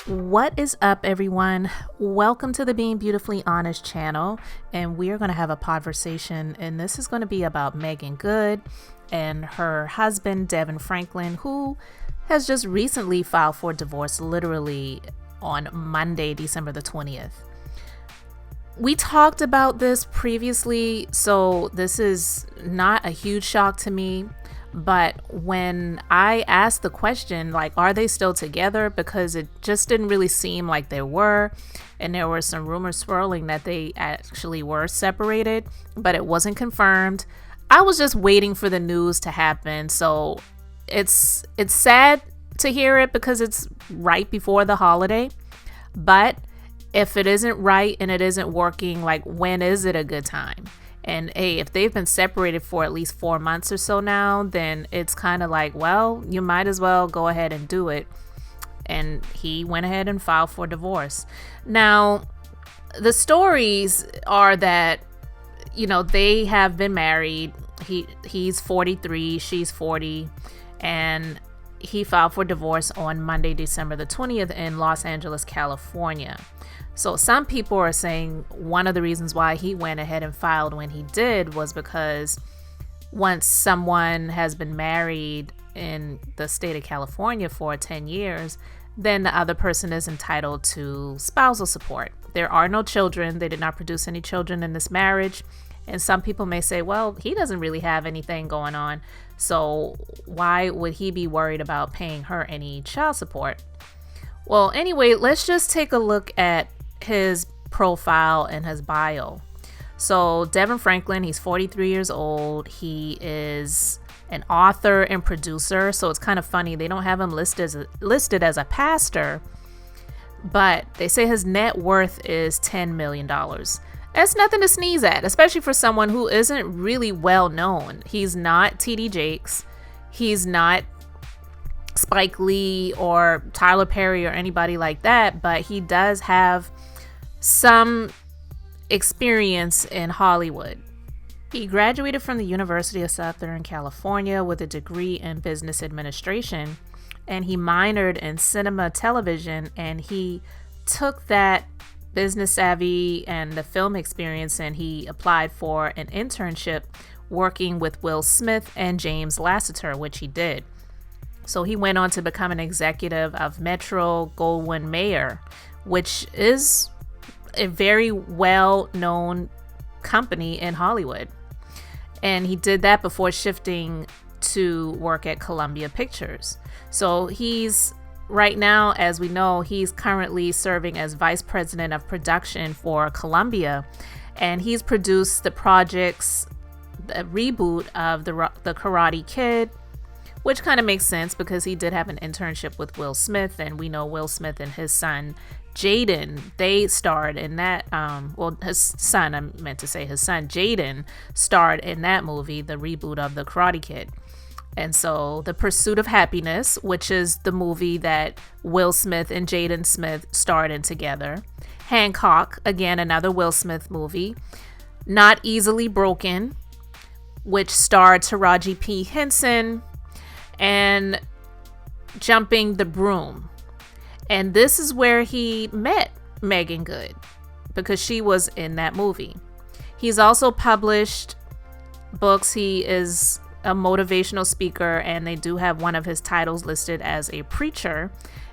What is up, everyone? Welcome to the Being Beautifully Honest channel, and we are going to have a conversation, and this is going to be about Meagan Good and her husband, Devon Franklin, who has just recently filed for divorce, literally on Monday, December the 20th. We talked about this previously, so this is not a huge shock to me. But when I asked the question, like, are they still together? Because it just didn't really seem like they were. And there were some rumors swirling that they actually were separated, but it wasn't confirmed. I was just waiting for the news to happen. So it's sad to hear it because it's right before the holiday. But if it isn't right and it isn't working, like, when is it a good time? And hey, if they've been separated for at least 4 months or so now, then it's kind of like, well, you might as well go ahead and do it. And he went ahead and filed for divorce. Now, the stories are that, you know, they have been married. He's 43, she's 40, and he filed for divorce on Monday, December the 20th in Los Angeles, California. So some people are saying one of the reasons why he went ahead and filed when he did was because once someone has been married in the state of California for 10 years, then the other person is entitled to spousal support. There are no children. They did not produce any children in this marriage. And some people may say, well, he doesn't really have anything going on, so why would he be worried about paying her any child support? Well, anyway, let's just take a look at his profile and his bio. So Devon Franklin, he's 43 years old. He is an author and producer. So it's kind of funny. They don't have him listed as a pastor, but they say his net worth is $10 million. That's nothing to sneeze at, especially for someone who isn't really well known. He's not T.D. Jakes. He's not Spike Lee or Tyler Perry or anybody like that, but he does have some experience in Hollywood. He graduated from the University of Southern California with a degree in business administration, and he minored in cinema television, and he took that business savvy and the film experience and he applied for an internship working with Will Smith and James Lasseter, which he did. So he went on to become an executive of Metro-Goldwyn-Mayer, which is a very well-known company in Hollywood. And he did that before shifting to work at Columbia Pictures. So he's right now, as we know, he's currently serving as vice president of production for Columbia, and he's produced the projects, the reboot of the Karate Kid, which kind of makes sense because he did have an internship with Will Smith, and we know Will Smith and his son Jaden, they starred in that, his son Jaden starred in that movie, the reboot of the Karate Kid. And so The Pursuit of Happiness, which is the movie that Will Smith and Jaden Smith starred in together. Hancock, again, another Will Smith movie. Not Easily Broken, which starred Taraji P. Henson. And Jumping the Broom. And this is where he met Meagan Good, because she was in that movie. He's also published books. He is a motivational speaker, and they do have one of his titles listed as a preacher,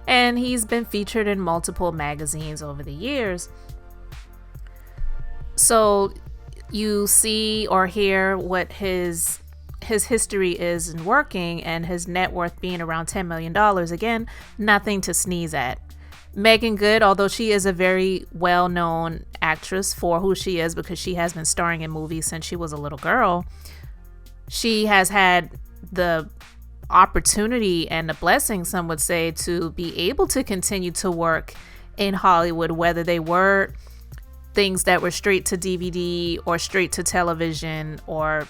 and he's been featured in multiple magazines over the years. So you see or hear what his history is in working, and his net worth being around $10 million. Again, nothing to sneeze at. Meagan Good, although she is a very well-known actress for who she is, because she has been starring in movies since she was a little girl, she has had the opportunity and the blessing, some would say, to be able to continue to work in Hollywood, whether they were things that were straight to DVD or straight to television or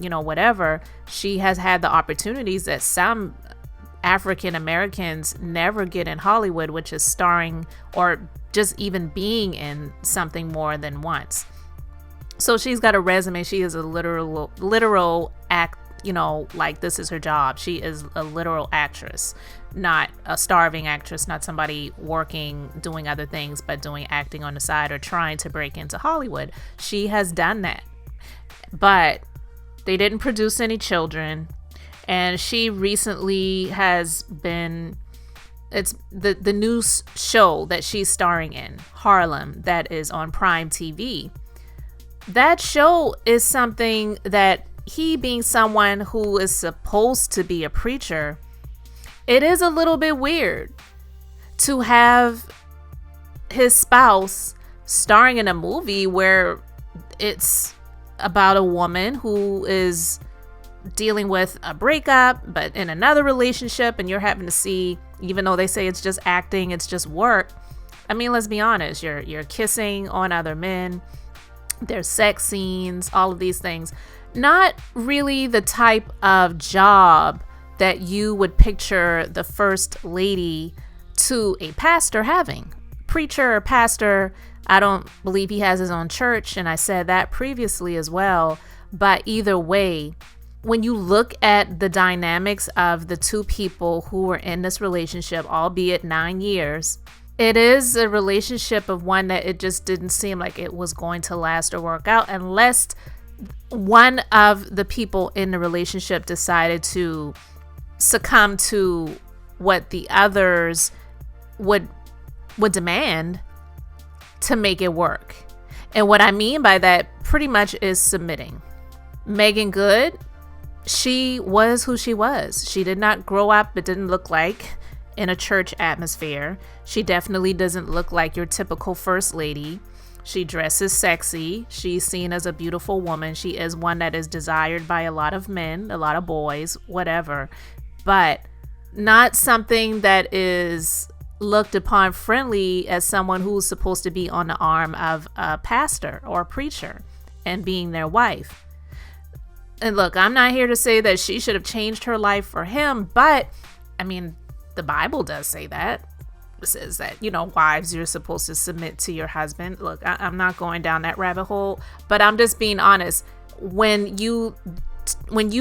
you know, whatever. She has had the opportunities that some African Americans never get in Hollywood, which is starring or just even being in something more than once. So she's got a resume. She is a literal act, like this is her job. She is a literal actress, not a starving actress, not somebody working, doing other things, but doing acting on the side or trying to break into Hollywood. She has done that. But they didn't produce any children. And she recently has been, it's the new show that she's starring in, Harlem, that is on Prime TV. That show is something that he, being someone who is supposed to be a preacher, it is a little bit weird to have his spouse starring in a movie where it's about a woman who is dealing with a breakup, but in another relationship, and you're having to see, even though they say it's just acting, it's just work. I mean, let's be honest, you're kissing on other men. There's sex scenes, all of these things. Not really the type of job that you would picture the first lady to a pastor having. Preacher or pastor, I don't believe he has his own church, and I said that previously as well. But either way, when you look at the dynamics of the two people who were in this relationship, albeit 9 years, it is a relationship of one that it just didn't seem like it was going to last or work out unless one of the people in the relationship decided to succumb to what the others would demand to make it work. And what I mean by that pretty much is submitting. Meagan Good, she was who she was. She did not grow up, it didn't look like, in a church atmosphere. She definitely doesn't look like your typical first lady. She dresses sexy. She's seen as a beautiful woman. She is one that is desired by a lot of men, a lot of boys, whatever. But not something that is looked upon friendly as someone who's supposed to be on the arm of a pastor or a preacher and being their wife. And look, I'm not here to say that she should have changed her life for him, but I mean, the Bible does say that. It says that, wives, you're supposed to submit to your husband. Look, I'm not going down that rabbit hole, but I'm just being honest. When you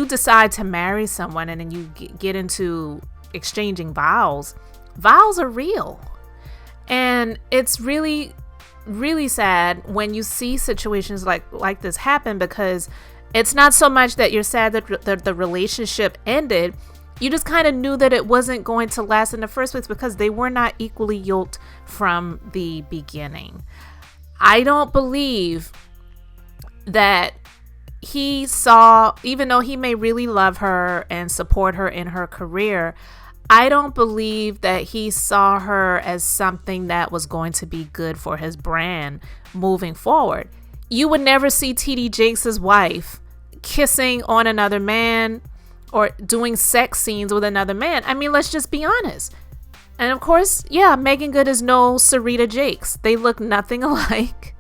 decide to marry someone and then you get into exchanging vows are real. And it's really, really sad when you see situations like this happen, because it's not so much that you're sad that the relationship ended. You just kind of knew that it wasn't going to last in the first place because they were not equally yoked from the beginning. I don't believe that he saw, even though he may really love her and support her in her career, I don't believe that he saw her as something that was going to be good for his brand moving forward. You would never see T.D. Jakes' wife kissing on another man or doing sex scenes with another man. I mean, let's just be honest. And of course, yeah, Meagan Good is no Sarita Jakes. They look nothing alike.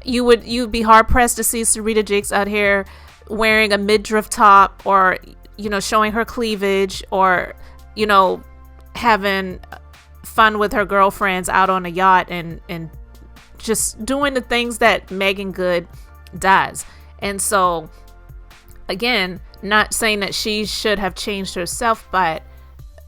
You'd be hard pressed to see Sarita Jakes out here wearing a midriff top or, showing her cleavage or, having fun with her girlfriends out on a yacht and just doing the things that Meagan Good does. And so, again, not saying that she should have changed herself, but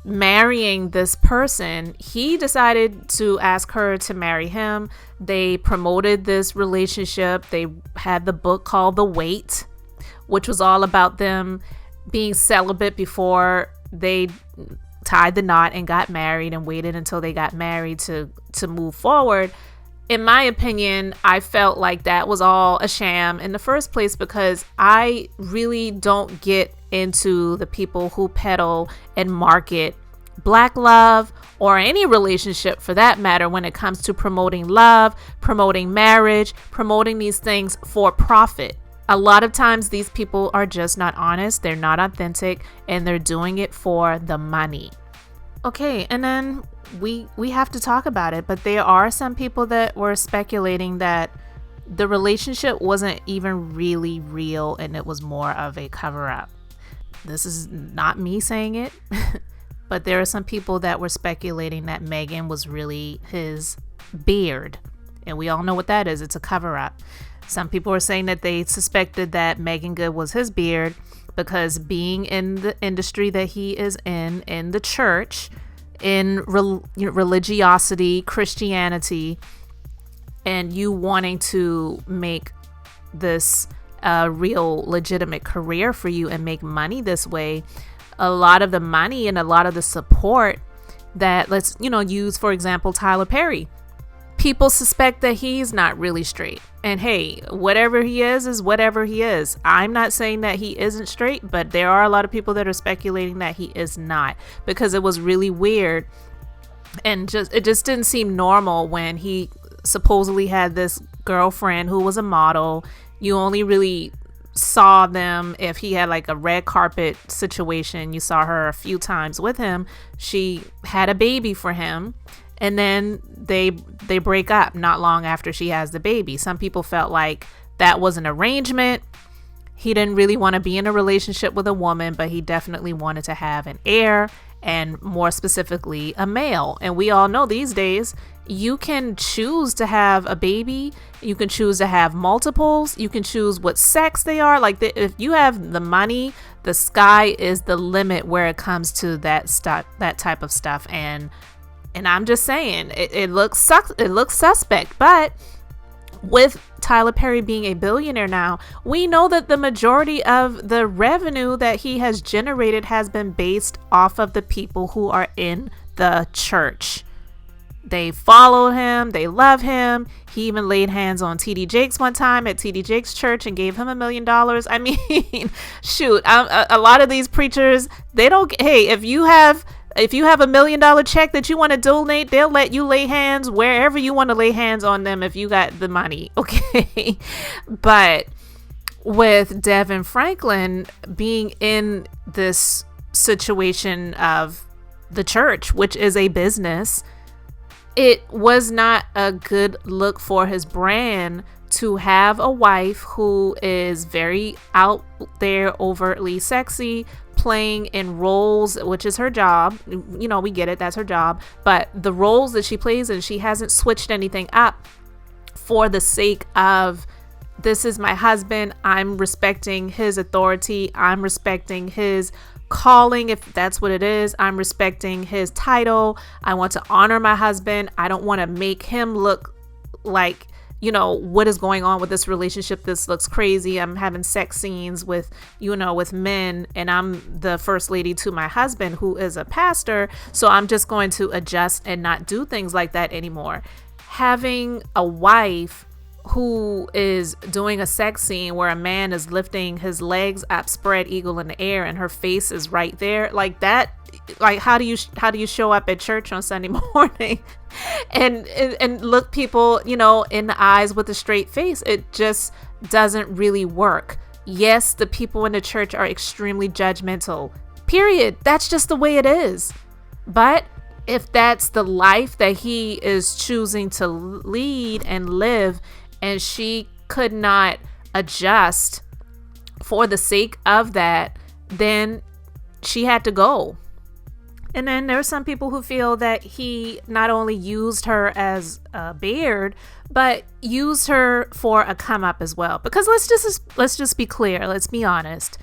marrying this person, he decided to ask her to marry him. They promoted this relationship. They had the book called The Wait, which was all about them being celibate before they tied the knot and got married, and waited until they got married to move forward. In my opinion, I felt like that was all a sham in the first place, because I really don't get into the people who peddle and market Black love or any relationship for that matter when it comes to promoting love, promoting marriage, promoting these things for profit. A lot of times these people are just not honest, they're not authentic, and they're doing it for the money. Okay, and then we have to talk about it, but there are some people that were speculating that the relationship wasn't even really real and it was more of a cover-up. This is not me saying it, but there are some people that were speculating that Meagan was really his beard And we all know what that is. It's a cover up. Some people are saying that they suspected that Megan Good was his beard because being in the industry that he is in the church, in religiosity, Christianity, and you wanting to make this a real legitimate career for you and make money this way, a lot of the money and a lot of the support that, let's use for example Tyler Perry, people suspect that he's not really straight. And hey, whatever he is whatever he is. I'm not saying that he isn't straight, but there are a lot of people that are speculating that he is not, because it was really weird and it just didn't seem normal when he supposedly had this girlfriend who was a model. You only really saw them if he had like a red carpet situation. You saw her a few times with him. She had a baby for him, and then they break up not long after she has the baby. Some people felt like that was an arrangement. He didn't really want to be in a relationship with a woman, but he definitely wanted to have an heir, and more specifically a male. And we all know these days you can choose to have a baby, you can choose to have multiples, you can choose what sex they are. Like if you have the money, the sky is the limit where it comes to that type of stuff. And I'm just saying it looks suspect. But with Tyler Perry being a billionaire now, we know that the majority of the revenue that he has generated has been based off of the people who are in the church. They follow him. They love him. He even laid hands on TD Jakes one time at TD Jakes' church and gave him $1 million. I mean, shoot, a lot of these preachers, they don't. Hey, if you have $1 million check that you want to donate, they'll let you lay hands wherever you want to lay hands on them if you got the money. Okay. But with Devon Franklin being in this situation of the church, which is a business, it was not a good look for his brand to have a wife who is very out there, overtly sexy, playing in roles, which is her job. We get it, that's her job. But the roles that she plays, and she hasn't switched anything up for the sake of, this is my husband, I'm respecting his authority, I'm respecting his calling, if that's what it is, I'm respecting his title, I want to honor my husband, I don't want to make him look like, what is going on with this relationship? This looks crazy. I'm having sex scenes with men, and I'm the first lady to my husband who is a pastor. So I'm just going to adjust and not do things like that anymore. Having a wife who is doing a sex scene where a man is lifting his legs up, spread eagle in the air, and her face is right there, like that. Like, how do you show up at church on Sunday morning and look people, in the eyes with a straight face? It just doesn't really work. Yes, the people in the church are extremely judgmental. Period. That's just the way it is. But if that's the life that he is choosing to lead and live, and she could not adjust for the sake of that, then she had to go. And then there are some people who feel that he not only used her as a beard, but used her for a come up as well. Because let's just be clear. Let's be honest.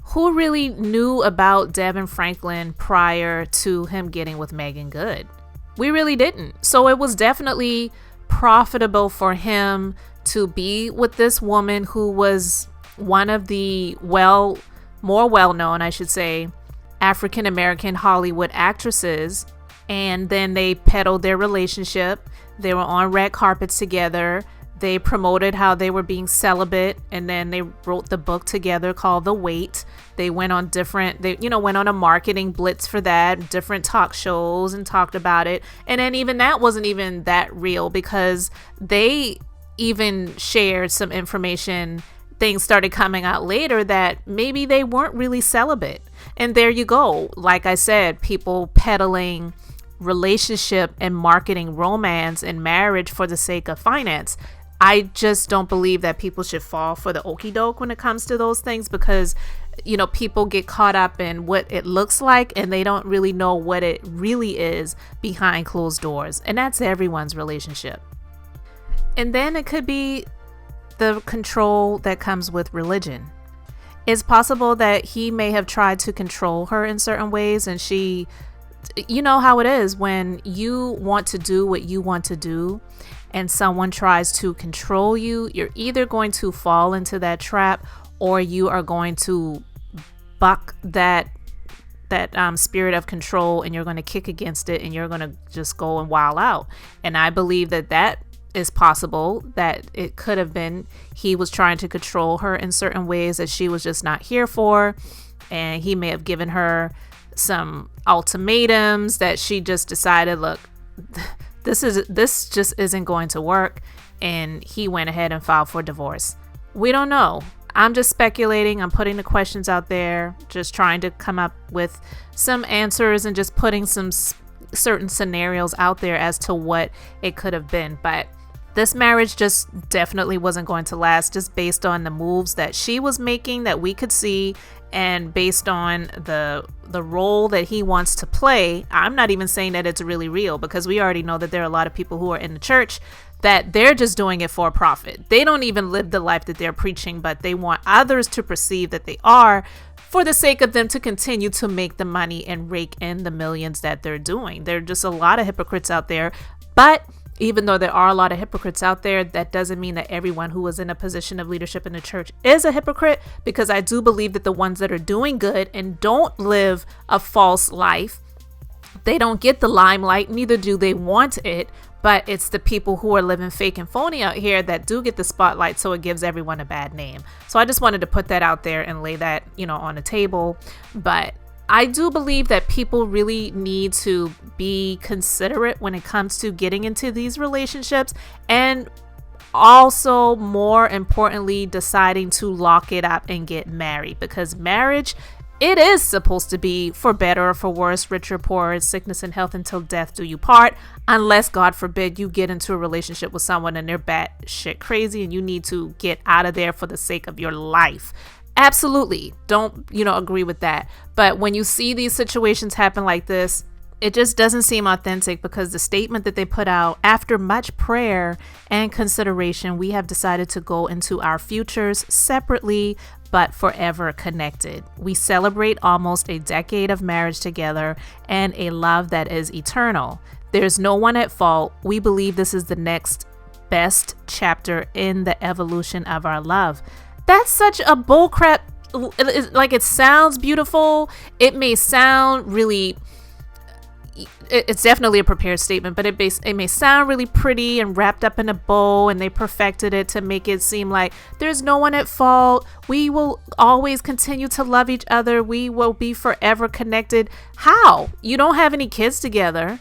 Who really knew about Devon Franklin prior to him getting with Megan Good? We really didn't. So it was definitely profitable for him to be with this woman who was one of the more well-known, I should say, African-American Hollywood actresses. And then they peddled their relationship. They were on red carpets together. They promoted how they were being celibate, and then they wrote the book together called The Wait. They went on went on a marketing blitz for that, different talk shows, and talked about it. And then even that wasn't even that real, because they even shared some information. Things started coming out later that maybe they weren't really celibate. And there you go. Like I said, people peddling relationship and marketing romance and marriage for the sake of finance. I just don't believe that people should fall for the okie doke when it comes to those things, because, people get caught up in what it looks like and they don't really know what it really is behind closed doors. And that's everyone's relationship. And then it could be the control that comes with religion. It's possible that he may have tried to control her in certain ways, and she, you know how it is when you want to do what you want to do and someone tries to control you, you're either going to fall into that trap or you are going to buck that spirit of control, and you're going to kick against it, and you're going to just go and wild out. And I believe that is possible, that it could have been he was trying to control her in certain ways that she was just not here for, and he may have given her some ultimatums that she just decided, look, this just isn't going to work, and he went ahead and filed for divorce. We don't know. I'm just speculating. I'm putting the questions out there, just trying to come up with some answers and just putting some certain scenarios out there as to what it could have been. But this marriage just definitely wasn't going to last, just based on the moves that she was making that we could see, and based on the role that he wants to play. I'm not even saying that it's really real, because we already know that there are a lot of people who are in the church that they're just doing it for a profit. They don't even live the life that they're preaching, but they want others to perceive that they are, for the sake of them to continue to make the money and rake in the millions that they're doing. There are just a lot of hypocrites out there. But even though there are a lot of hypocrites out there, that doesn't mean that everyone who is in a position of leadership in the church is a hypocrite, because I do believe that the ones that are doing good and don't live a false life, they don't get the limelight, neither do they want it. But it's the people who are living fake and phony out here that do get the spotlight, so it gives everyone a bad name. So I just wanted to put that out there and lay that, on the table. But I do believe that people really need to be considerate when it comes to getting into these relationships, and also, more importantly, deciding to lock it up and get married, because marriage, it is supposed to be for better or for worse, rich or poor, sickness and health, until death do you part, unless, God forbid, you get into a relationship with someone and they're batshit crazy and you need to get out of there for the sake of your life. Absolutely. Don't, agree with that. But when you see these situations happen like this, it just doesn't seem authentic, because the statement that they put out, after much prayer and consideration, we have decided to go into our futures separately, but forever connected. We celebrate almost a decade of marriage together and a love that is eternal. There's no one at fault. We believe this is the next best chapter in the evolution of our love. That's such a bullcrap. Like, it sounds beautiful. It may sound really, it's definitely a prepared statement, but it may sound really pretty and wrapped up in a bow, and they perfected it to make it seem like there's no one at fault. We will always continue to love each other. We will be forever connected. How? You don't have any kids together.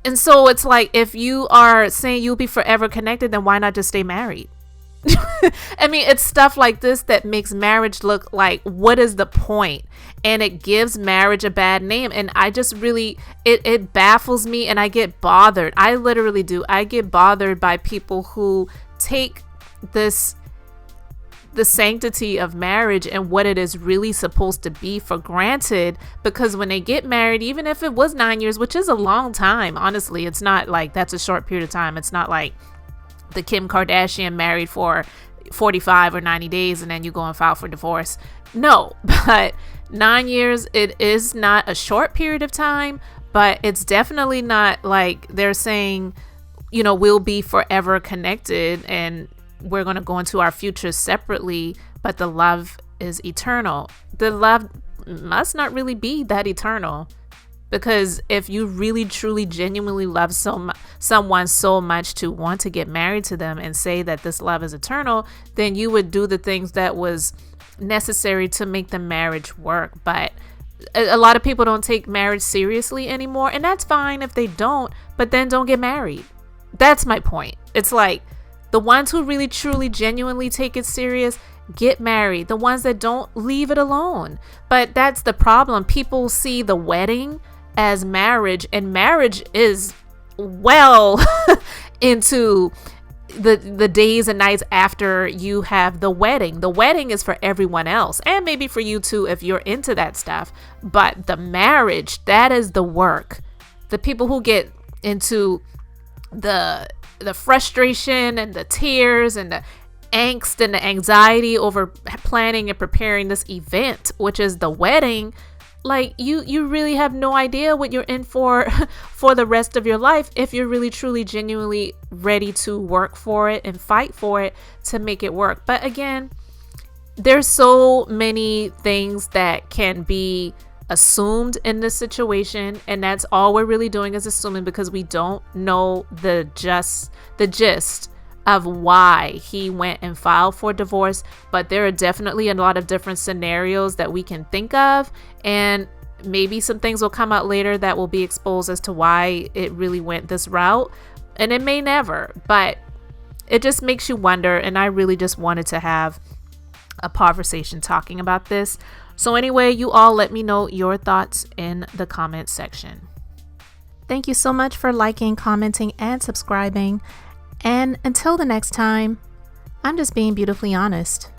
And so it's like, if you are saying you'll be forever connected, then why not just stay married? I mean, it's stuff like this that makes marriage look like, what is the point? And it gives marriage a bad name. And I just really, it baffles me, and I get bothered. I literally do. I get bothered by people who take the sanctity of marriage and what it is really supposed to be for granted, because when they get married, even if it was 9 years, which is a long time, honestly, it's not like that's a short period of time. It's not like the Kim Kardashian married for 45 or 90 days and then you go and file for divorce. No, but 9 years, it is not a short period of time, but it's definitely not like they're saying, we'll be forever connected and we're going to go into our futures separately, but the love is eternal. The love must not really be that eternal. Because if you really, truly, genuinely love someone so much to want to get married to them and say that this love is eternal, then you would do the things that was necessary to make the marriage work. But a lot of people don't take marriage seriously anymore, and that's fine if they don't, but then don't get married. That's my point. It's like, the ones who really, truly, genuinely take it serious, get married. The ones that don't, leave it alone. But that's the problem. People see the wedding as marriage, and marriage is well into the days and nights after you have the wedding. The wedding is for everyone else, and maybe for you too if you're into that stuff, but the marriage, that is the work. The people who get into the frustration and the tears and the angst and the anxiety over planning and preparing this event, which is the wedding, like you really have no idea what you're in for for the rest of your life if you're really truly genuinely ready to work for it and fight for it to make it work. But again, there's so many things that can be assumed in this situation, and that's all we're really doing is assuming, because we don't know the gist of why he went and filed for divorce. But there are definitely a lot of different scenarios that we can think of, and maybe some things will come out later that will be exposed as to why it really went this route, and it may never, but it just makes you wonder. And I really just wanted to have a conversation talking about this. So anyway, you all let me know your thoughts in the comment section. Thank you so much for liking, commenting, and subscribing. And until the next time, I'm just being beautifully honest.